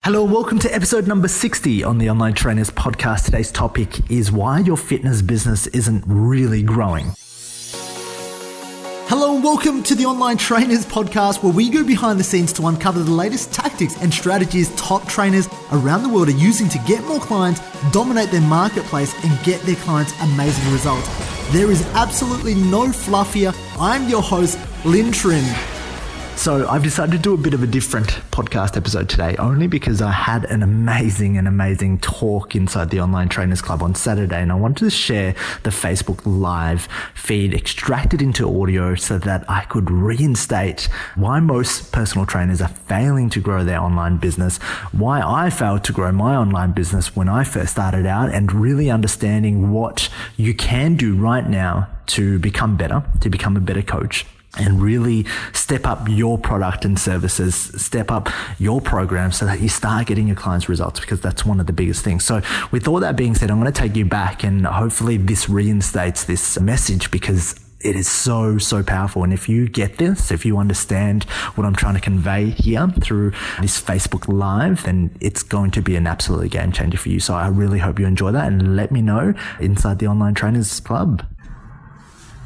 Hello, welcome to episode number 60 on the Online Trainers Podcast. Today's topic is why your fitness business isn't really growing. Hello and welcome to the Online Trainers Podcast, where we go behind the scenes to uncover the latest tactics and strategies top trainers around the world are using to get more clients, dominate their marketplace, and get their clients amazing results. There is absolutely no fluff here. I'm your host, Linh Trinh. So I've decided to do a bit of a different podcast episode today, only because I had an amazing talk inside the Online Trainers Club on Saturday, and I wanted to share the Facebook Live feed extracted into audio so that I could reinstate why most personal trainers are failing to grow their online business, why I failed to grow my online business when I first started out, and really understanding what you can do right now to become better, to become a better coach, and really step up your product and services, step up your program so that you start getting your clients results, because that's one of the biggest things. So with all that being said, I'm going to take you back, and hopefully this reinstates this message, because it is so powerful. And if you get this, if you understand what I'm trying to convey here through this Facebook Live, then it's going to be an absolutely game changer for you. So I really hope you enjoy that, and let me know inside the Online Trainers Club.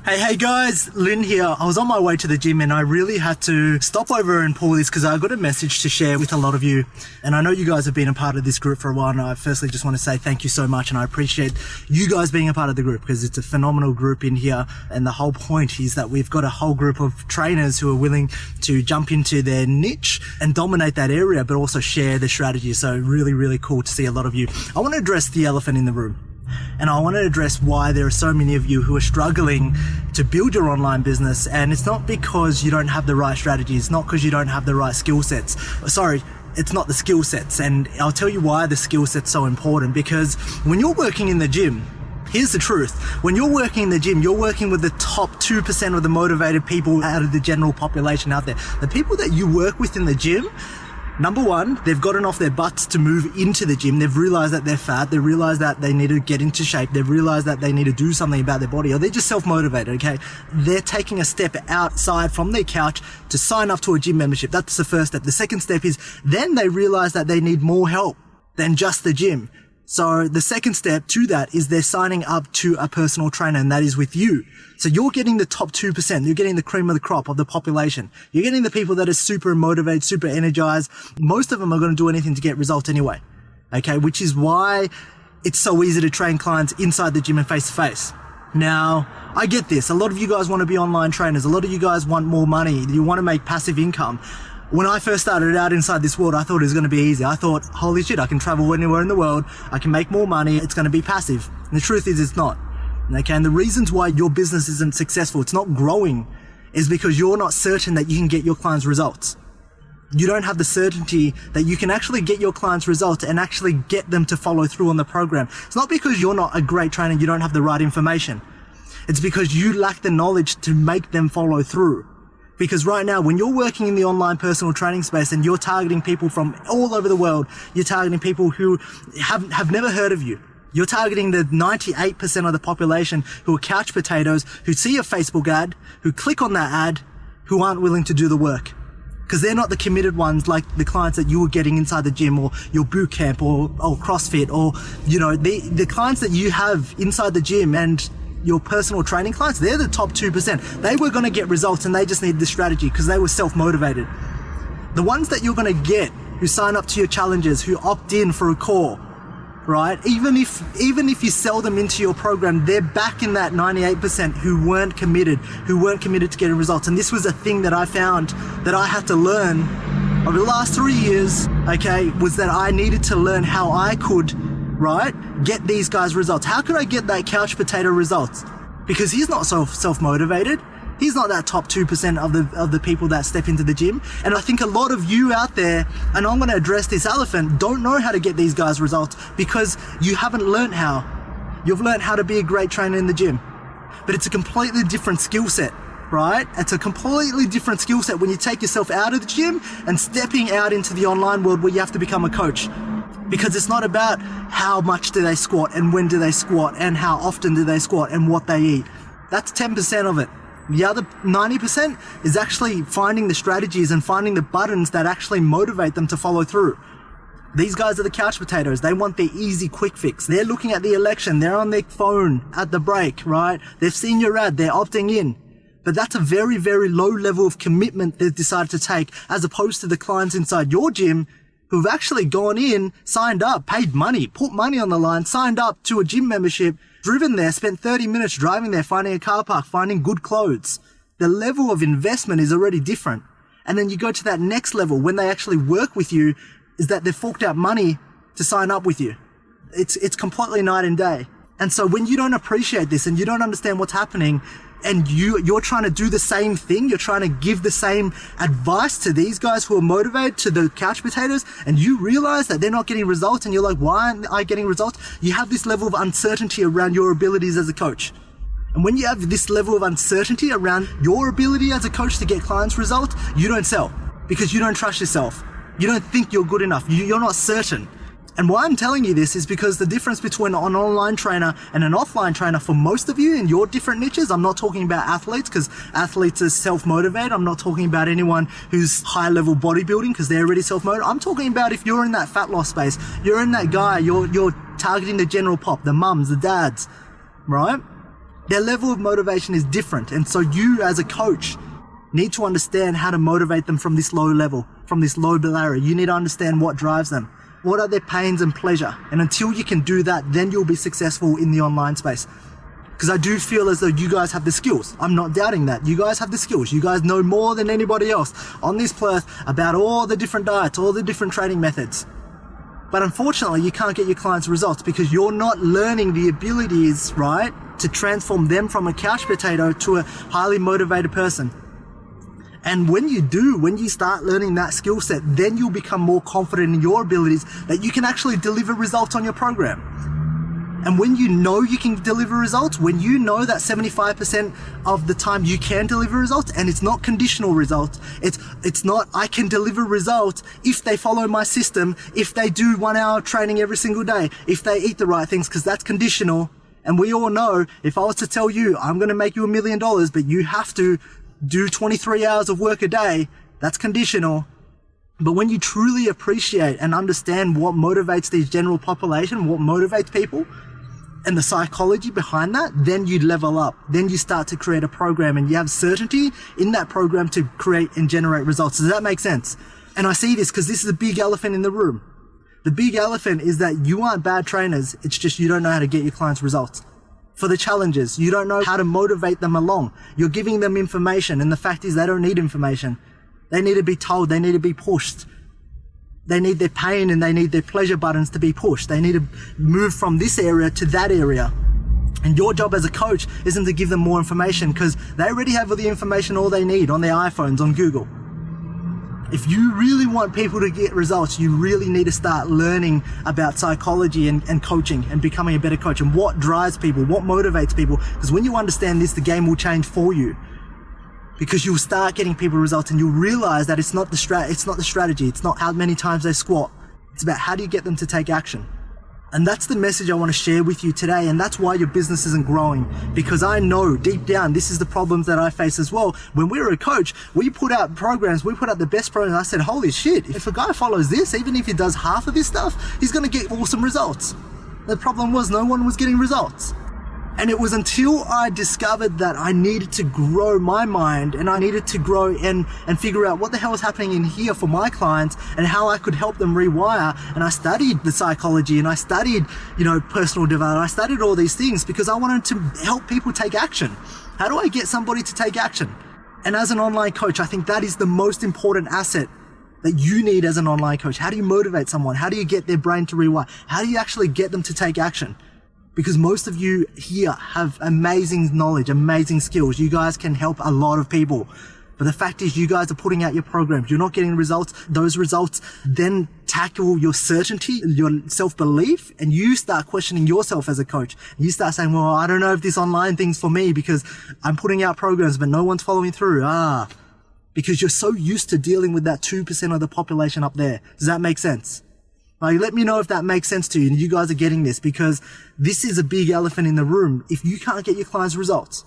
Hey guys, Linh here. I was on my way to the gym and I really had to stop over and pull this because I got a message to share with a lot of you. And I know you guys have been a part of this group for a while, and I firstly just want to say thank you so much, and I appreciate you guys being a part of the group, because it's a phenomenal group in here. And the whole point is that we've got a whole group of trainers who are willing to jump into their niche and dominate that area, but also share the strategy. So really cool to see a lot of you. I want to address the elephant in the room. And I want to address why there are so many of you who are struggling to build your online business. And it's not because you don't have the right strategy. It's not because you don't have the right skill sets. Sorry, it's not the skill sets. And I'll tell you why the skill set's so important. Because when you're working in the gym, here's the truth. When you're working in the gym, you're working with the top 2% of the motivated people out of the general population out there. The people that you work with in the gym, number one, they've gotten off their butts to move into the gym. They've realized that they're fat. They realize that they need to get into shape. They've realized that they need to do something about their body, or they're just self-motivated, okay? They're taking a step outside from their couch to sign up to a gym membership. That's the first step. The second step is then they realize that they need more help than just the gym. So the second step to that is they're signing up to a personal trainer, and that is with you. So you're getting the top 2%. You're getting the cream of the crop of the population. You're getting the people that are super motivated, super energized. Most of them are going to do anything to get results anyway. Okay. Which is why it's so easy to train clients inside the gym and face to face. Now, I get this. A lot of you guys want to be online trainers. A lot of you guys want more money. You want to make passive income. When I first started out inside this world, I thought it was going to be easy. I thought, holy shit, I can travel anywhere in the world. I can make more money. It's going to be passive. And the truth is it's not. Okay. And the reasons why your business isn't successful, it's not growing, is because you're not certain that you can get your clients results. You don't have the certainty that you can actually get your clients results and actually get them to follow through on the program. It's not because you're not a great trainer, you don't have the right information. It's because you lack the knowledge to make them follow through. Because right now, when you're working in the online personal training space and you're targeting people from all over the world, you're targeting people who have never heard of you. You're targeting the 98% of the population who are couch potatoes, who see a Facebook ad, who click on that ad, who aren't willing to do the work. Because they're not the committed ones like the clients that you were getting inside the gym, or your boot camp, or CrossFit, or, you know, the clients that you have inside the gym and your personal training clients, they're the top 2%. They were going to get results, and they just needed the strategy because they were self-motivated. The ones that you're going to get who sign up to your challenges, who opt in for a call, right? Even if you sell them into your program, they're back in that 98% who weren't committed to getting results. And this was a thing that I found that I had to learn over the last 3 years, okay, was that I needed to learn how I could, right, get these guys results. How could I get that couch potato results? Because he's not self-motivated. He's not that top 2% of the people that step into the gym. And I think a lot of you out there, and I'm going to address this elephant, don't know how to get these guys results because you haven't learned how. You've learned how to be a great trainer in the gym. But it's a completely different skill set, right? It's a completely different skill set when you take yourself out of the gym and stepping out into the online world where you have to become a coach. Because it's not about how much do they squat and when do they squat and how often do they squat and what they eat. That's 10% of it. The other 90% is actually finding the strategies and finding the buttons that actually motivate them to follow through. These guys are the couch potatoes. They want their easy quick fix. They're looking at the election. They're on their phone at the break, right? They've seen your ad. They're opting in. But that's a very, very low level of commitment they've decided to take, as opposed to the clients inside your gym who've actually gone in, signed up, paid money, put money on the line, signed up to a gym membership, driven there, spent 30 minutes driving there, finding a car park, finding good clothes. The level of investment is already different. And then you go to that next level when they actually work with you, is that they've forked out money to sign up with you. It's completely night and day. And so when you don't appreciate this and you don't understand what's happening, and you're trying to do the same thing, you're trying to give the same advice to these guys who are motivated, to the couch potatoes, and you realize that they're not getting results, and you're like, why aren't I getting results? You have this level of uncertainty around your abilities as a coach. And when you have this level of uncertainty around your ability as a coach to get clients results, you don't sell because you don't trust yourself. You don't think you're good enough. You're not certain. And why I'm telling you this is because the difference between an online trainer and an offline trainer for most of you in your different niches, I'm not talking about athletes because athletes are self-motivated. I'm not talking about anyone who's high-level bodybuilding because they're already self-motivated. I'm talking about if you're in that fat loss space, you're in that guy, you're targeting the general pop, the mums, the dads, right? Their level of motivation is different. And so you as a coach need to understand how to motivate them from this low level, from this low barrier. You need to understand what drives them. What are their pains and pleasure? And until you can do that, then you'll be successful in the online space. Because I do feel as though you guys have the skills. I'm not doubting that. You guys have the skills. You guys know more than anybody else on this planet about all the different diets, all the different training methods. But unfortunately, you can't get your clients results because you're not learning the abilities, right, to transform them from a couch potato to a highly motivated person. And when you start learning that skill set, then you'll become more confident in your abilities that you can actually deliver results on your program. And when you know you can deliver results, when you know that 75% of the time you can deliver results, and it's not conditional results, it's not I can deliver results if they follow my system, if they do 1 hour training every single day, if they eat the right things, because that's conditional. And we all know, if I was to tell you, I'm going to make you $1 million, but you have to do 23 hours of work a day, that's conditional. But when you truly appreciate and understand what motivates the general population, what motivates people, and the psychology behind that, then you level up. Then you start to create a program and you have certainty in that program to create and generate results. Does that make sense? And I see this because this is a big elephant in the room. The big elephant is that you aren't bad trainers. It's just you don't know how to get your clients results. For the challenges, you don't know how to motivate them along. You're giving them information, and the fact is they don't need information. They need to be told, they need to be pushed. They need their pain and they need their pleasure buttons to be pushed. They need to move from this area to that area. And your job as a coach isn't to give them more information because they already have all the information all they need on their iPhones, on Google. If you really want people to get results, you really need to start learning about psychology and coaching and becoming a better coach and what drives people, what motivates people. Because when you understand this, the game will change for you. Because you'll start getting people results and you'll realize that it's not the strategy, it's not how many times they squat. It's about how do you get them to take action. And that's the message I want to share with you today, and that's why your business isn't growing. Because I know deep down, this is the problems that I face as well. When we were a coach, we put out programs, we put out the best programs. I said, holy shit, if a guy follows this, even if he does half of this stuff, he's going to get awesome results. The problem was no one was getting results. And it was until I discovered that I needed to grow my mind and I needed to grow and figure out what the hell was happening in here for my clients and how I could help them rewire. And I studied the psychology and I studied, personal development. I studied all these things because I wanted to help people take action. How do I get somebody to take action? And as an online coach, I think that is the most important asset that you need as an online coach. How do you motivate someone? How do you get their brain to rewire? How do you actually get them to take action? Because most of you here have amazing knowledge, amazing skills. You guys can help a lot of people. But the fact is you guys are putting out your programs. You're not getting results. Those results then tackle your certainty, your self-belief, and you start questioning yourself as a coach. You start saying, well, I don't know if this online thing's for me because I'm putting out programs, but no one's following through. Because you're so used to dealing with that 2% of the population up there. Does that make sense? Like, let me know if that makes sense to you and you guys are getting this, because this is a big elephant in the room. If you can't get your clients results,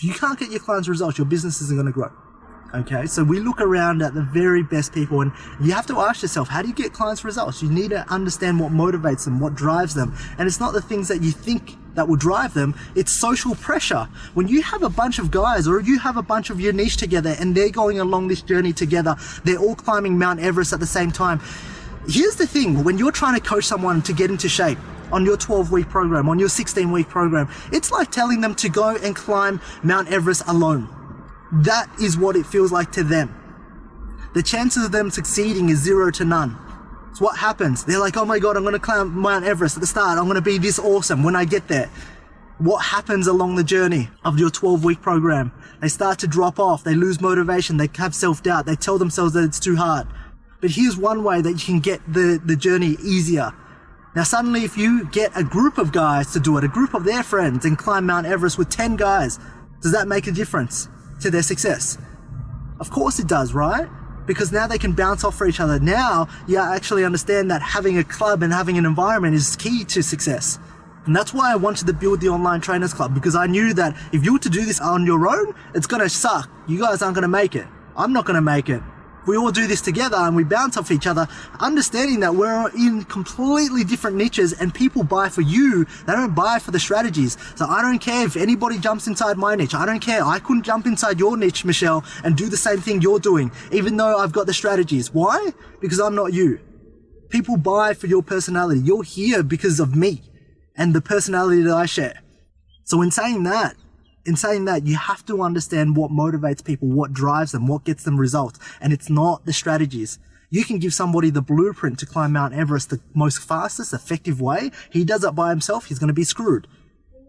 your business isn't going to grow. Okay, so we look around at the very best people, and you have to ask yourself, how do you get clients results? You need to understand what motivates them, what drives them. And it's not the things that you think that will drive them, it's social pressure. When you have a bunch of guys, or you have a bunch of your niche together, and they're going along this journey together, they're all climbing Mount Everest at the same time. Here's the thing, when you're trying to coach someone to get into shape, on your 12-week program, on your 16-week program, it's like telling them to go and climb Mount Everest alone. That is what it feels like to them. The chances of them succeeding is 0 to none. So what happens? They're like, oh my God, I'm going to climb Mount Everest at the start. I'm going to be this awesome when I get there. What happens along the journey of your 12-week program? They start to drop off. They lose motivation. They have self-doubt. They tell themselves that it's too hard. But here's one way that you can get the journey easier. Now suddenly if you get a group of guys to do it, a group of their friends, and climb Mount Everest with 10 guys, does that make a difference to their success? Of course it does, right? Because now they can bounce off for each other. Now you actually understand that having a club and having an environment is key to success. And that's why I wanted to build the Online Trainers Club, because I knew that if you were to do this on your own, it's going to suck. You guys aren't going to make it. I'm not going to make it. We all do this together and we bounce off each other, understanding that we're in completely different niches and people buy for you, they don't buy for the strategies. So I don't care if anybody jumps inside my niche. I don't care. I couldn't jump inside your niche, Michelle, and do the same thing you're doing, even though I've got the strategies. Why? Because I'm not you. People buy for your personality. You're here because of me and the personality that I share. So in saying that, you have to understand what motivates people, what drives them, what gets them results. And it's not the strategies. You can give somebody the blueprint to climb Mount Everest the most fastest, effective way. He does it by himself, he's going to be screwed.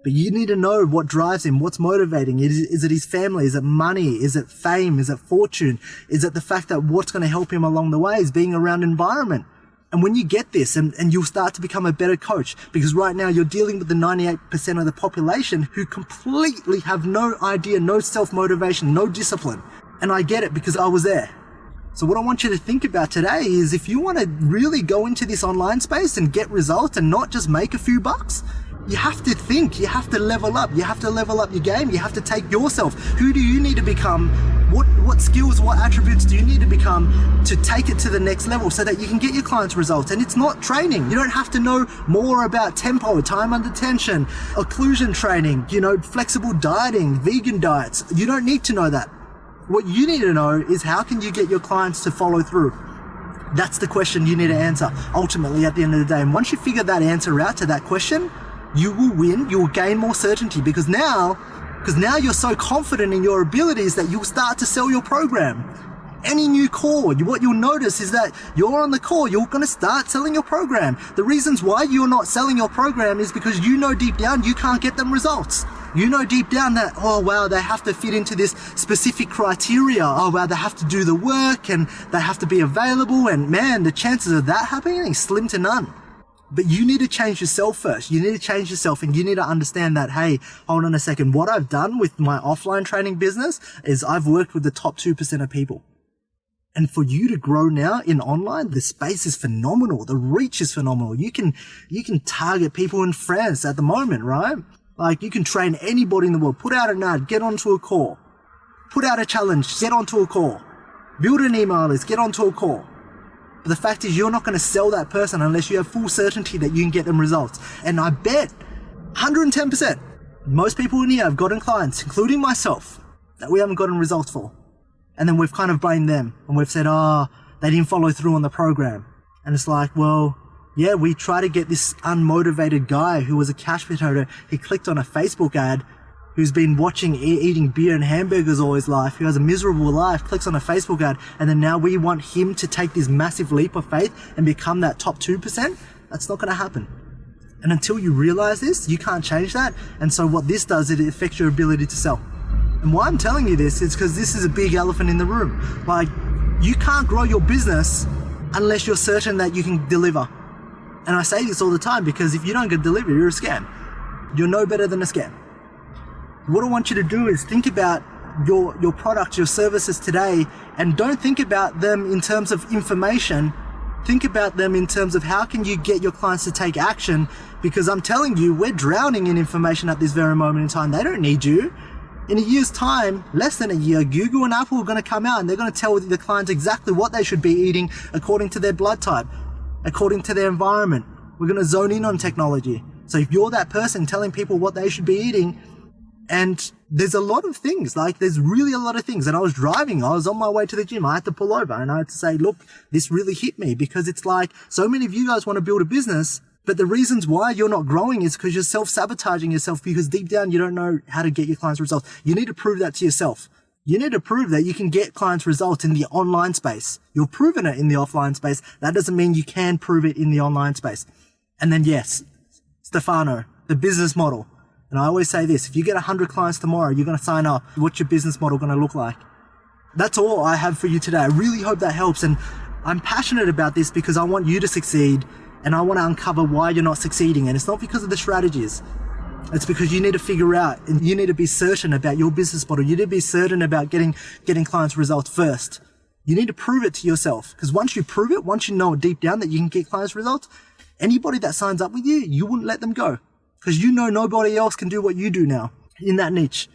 But you need to know what drives him, what's motivating. Is it his family? Is it money? Is it fame? Is it fortune? Is it the fact that what's going to help him along the way is being around environment? And when you get this, and you'll start to become a better coach, because right now you're dealing with the 98% of the population who completely have no idea, no self-motivation, no discipline. And I get it because I was there. So what I want you to think about today is, if you want to really go into this online space and get results and not just make a few bucks, you have to think, you have to level up, you have to level up your game, you have to take yourself. Who do you need to become? What skills, what attributes do you need to become to take it to the next level so that you can get your clients results? And it's not training. You don't have to know more about tempo, time under tension, occlusion training, flexible dieting, vegan diets. You don't need to know that. What you need to know is, how can you get your clients to follow through? That's the question you need to answer ultimately at the end of the day. And once you figure that answer out to that question, you will win, you will gain more certainty, because now you're so confident in your abilities that you'll start to sell your program. Any new call, what you'll notice is that you're on the call, you're going to start selling your program. The reasons why you're not selling your program is because you know deep down you can't get them results. You know deep down that, oh wow, they have to fit into this specific criteria. Oh wow, they have to do the work and they have to be available, and man, the chances of that happening is slim to none. But you need to change yourself first. You need to change yourself, and you need to understand that, hey, hold on a second. What I've done with my offline training business is I've worked with the top 2% of people. And for you to grow now in online, the space is phenomenal. The reach is phenomenal. You can target people in France at the moment, right? Like, you can train anybody in the world. Put out an ad, get onto a call. Put out a challenge, get onto a call. Build an email list, get onto a call. But the fact is, you're not going to sell that person unless you have full certainty that you can get them results. And I bet 110%, most people in here have gotten clients, including myself, that we haven't gotten results for. And then we've kind of blamed them, and we've said, they didn't follow through on the program. And it's like, well, yeah, we try to get this unmotivated guy who was a cash potato. He clicked on a Facebook ad, who's been watching eating beer and hamburgers all his life, who has a miserable life, clicks on a Facebook ad, and then now we want him to take this massive leap of faith and become that top 2%? That's not going to happen. And until you realize this, you can't change that. And so what this does, it affects your ability to sell. And why I'm telling you this is because this is a big elephant in the room. Like, you can't grow your business unless you're certain that you can deliver. And I say this all the time, because if you don't get delivered, you're a scam. You're no better than a scam. What I want you to do is think about your products, your services today, and don't think about them in terms of information. Think about them in terms of how can you get your clients to take action, because I'm telling you, we're drowning in information at this very moment in time. They don't need you. In a year's time, less than a year, Google and Apple are going to come out and they're going to tell the clients exactly what they should be eating according to their blood type, according to their environment. We're going to zone in on technology. So if you're that person telling people what they should be eating, and there's a lot of things, like there's really a lot of things. And I was driving, I was on my way to the gym, I had to pull over and I had to say, look, this really hit me, because it's like so many of you guys want to build a business, but the reasons why you're not growing is because you're self-sabotaging yourself, because deep down you don't know how to get your clients results. You need to prove that to yourself. You need to prove that you can get clients results in the online space. You've proven it in the offline space. That doesn't mean you can prove it in the online space. And then yes, Stefano, the business model. And I always say this, if you get 100 clients tomorrow, you're going to sign up. What's your business model going to look like? That's all I have for you today. I really hope that helps. And I'm passionate about this because I want you to succeed. And I want to uncover why you're not succeeding. And it's not because of the strategies. It's because you need to figure out, and you need to be certain about your business model. You need to be certain about getting clients results first. You need to prove it to yourself. Because once you prove it, once you know deep down that you can get clients results, anybody that signs up with you, you wouldn't let them go. Because you know nobody else can do what you do now in that niche.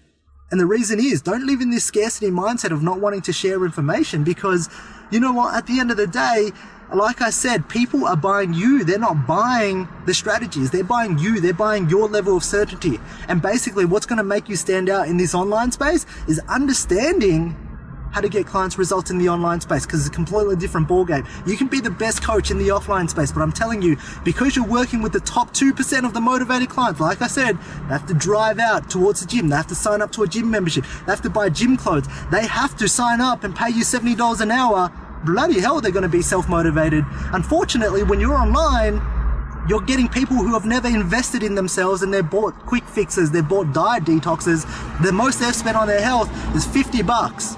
And the reason is, don't live in this scarcity mindset of not wanting to share information, because you know what, at the end of the day, like I said, people are buying you. They're not buying the strategies. They're buying you. They're buying your level of certainty. And basically what's going to make you stand out in this online space is understanding how to get clients results in the online space, because it's a completely different ballgame. You can be the best coach in the offline space, but I'm telling you, because you're working with the top 2% of the motivated clients, like I said, they have to drive out towards the gym. They have to sign up to a gym membership. They have to buy gym clothes. They have to sign up and pay you $70 an hour. Bloody hell, they're going to be self-motivated. Unfortunately, when you're online, you're getting people who have never invested in themselves, and they've bought quick fixes, they've bought diet detoxes. The most they've spent on their health is $50.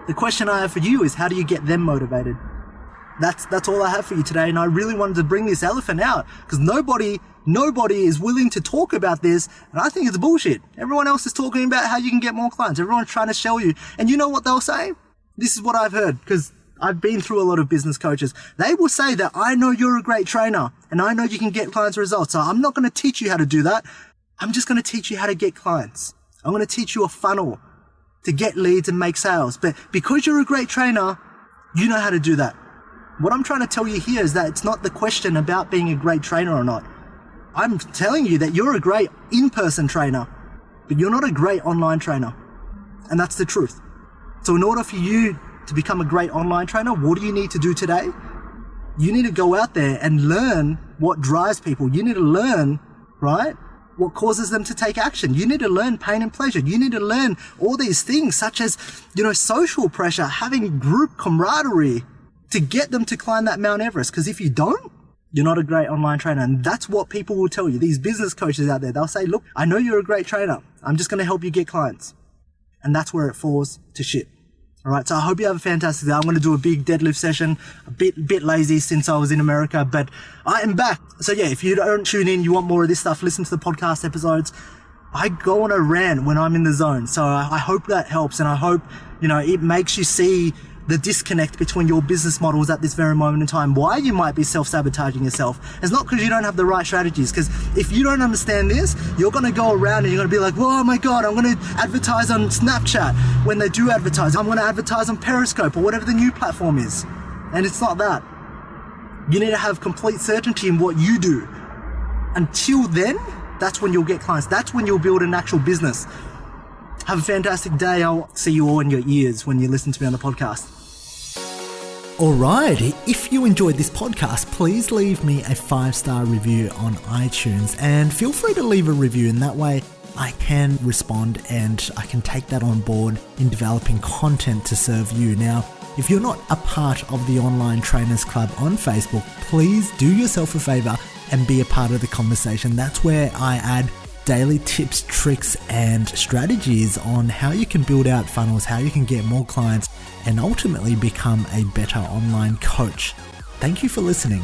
The question I have for you is, how do you get them motivated? That's all I have for you today. And I really wanted to bring this elephant out, because nobody is willing to talk about this. And I think it's bullshit. Everyone else is talking about how you can get more clients. Everyone's trying to sell you. And you know what they'll say? This is what I've heard, because I've been through a lot of business coaches. They will say that, I know you're a great trainer and I know you can get clients results. So I'm not going to teach you how to do that. I'm just going to teach you how to get clients. I'm going to teach you a funnel to get leads and make sales. But because you're a great trainer, you know how to do that. What I'm trying to tell you here is that it's not the question about being a great trainer or not. I'm telling you that you're a great in-person trainer, but you're not a great online trainer. And that's the truth. So in order for you to become a great online trainer, what do you need to do today? You need to go out there and learn what drives people. You need to learn, right, what causes them to take action. You need to learn pain and pleasure. You need to learn all these things, such as, social pressure, having group camaraderie to get them to climb that Mount Everest. Because if you don't, you're not a great online trainer. And that's what people will tell you. These business coaches out there, they'll say, look, I know you're a great trainer. I'm just going to help you get clients. And that's where it falls to shit. All right, so I hope you have a fantastic day. I'm going to do a big deadlift session, a bit lazy since I was in America, but I am back. So yeah, if you don't tune in, you want more of this stuff, listen to the podcast episodes. I go on a rant when I'm in the zone. So I hope that helps, and I hope, it makes you see the disconnect between your business models at this very moment in time, why you might be self-sabotaging yourself. It's not because you don't have the right strategies, because if you don't understand this, you're going to go around and you're going to be like, oh my God, I'm going to advertise on Snapchat when they do advertise. I'm going to advertise on Periscope or whatever the new platform is. And it's not that. You need to have complete certainty in what you do. Until then, that's when you'll get clients. That's when you'll build an actual business. Have a fantastic day. I'll see you all in your ears when you listen to me on the podcast. Alright, if you enjoyed this podcast, please leave me a 5-star review on iTunes, and feel free to leave a review, and that way I can respond and I can take that on board in developing content to serve you. Now, if you're not a part of the Online Trainers Club on Facebook, please do yourself a favor and be a part of the conversation. That's where I add daily tips, tricks, and strategies on how you can build out funnels, how you can get more clients, and ultimately become a better online coach. Thank you for listening.